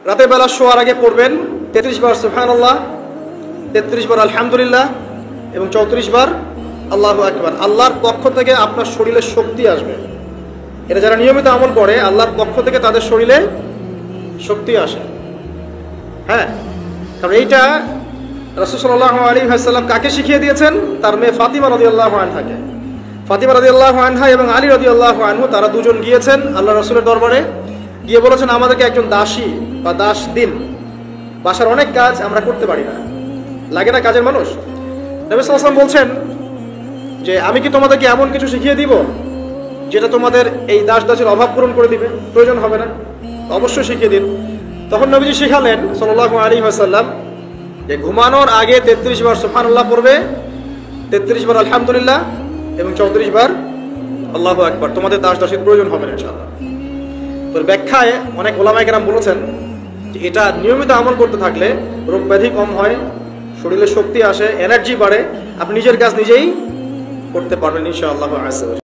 রাতের বেলা শোয়ার আগে পড়বেন 33 বার সুবহানাল্লাহ, 33 বার আলহামদুলিল্লাহ এবং 34 বার আল্লাহু আকবার। আল্লাহর পক্ষ থেকে আপনার শরীরে শক্তি আসবে। এটা যারা নিয়মিত আমল করে আল্লাহর পক্ষ থেকে তাদের শরীরে শক্তি আসে। হ্যাঁ, কারণ এইটা রাসূল সাল্লাল্লাহু আলাইহি ওয়াসাল্লাম কাকে শিখিয়ে দিয়েছেন? তার মেয়ে ফাতিমা রাদিয়াল্লাহু আনহাকে। ফাতিমা রাদিয়াল্লাহু আনহা এবং আলী রাদিয়াল্লাহু আনহু তারা দুজন গিয়েছেন আল্লাহ রাসূলের দরবারে, গিয়ে বলেছেন আমাদেরকে একজন দাসী বা দাস দিন, বাসার অনেক কাজ আমরা করতে পারি না, লাগে না কাজের মানুষ। নবী সাল্লাল্লাহু আলাইহি ওয়াসাল্লাম বলছেন যে আমি কি তোমাদেরকে এমন কিছু শিখিয়ে দিব যেটা তোমাদের এই দাস দাসের অভাব পূরণ করে দিবে, প্রয়োজন হবে না? অবশ্যই শিখিয়ে দিন। তখন নবীজি শিখালেন সাল্লাল্লাহু আলাইহি ওয়াসাল্লাম যে ঘুমানোর আগে 33 বার সুবহানাল্লাহ পড়বে, 33 বার আলহামদুলিল্লাহ এবং 34 বার আল্লাহু আকবার। তোমাদের দাস দাসীর প্রয়োজন হবে না ইনশাআল্লাহ। তোর ব্যাখ্যায় অনেক ওলামায়ে কেরাম বলেছেন যে এটা নিয়মিত আমল করতে থাকলে রোগ ব্যাধি কম হয়, শরীরে শক্তি আসে, এনার্জি বাড়ে, আপনি নিজের কাজ নিজেই করতে পারবেন ইনশাআল্লাহ।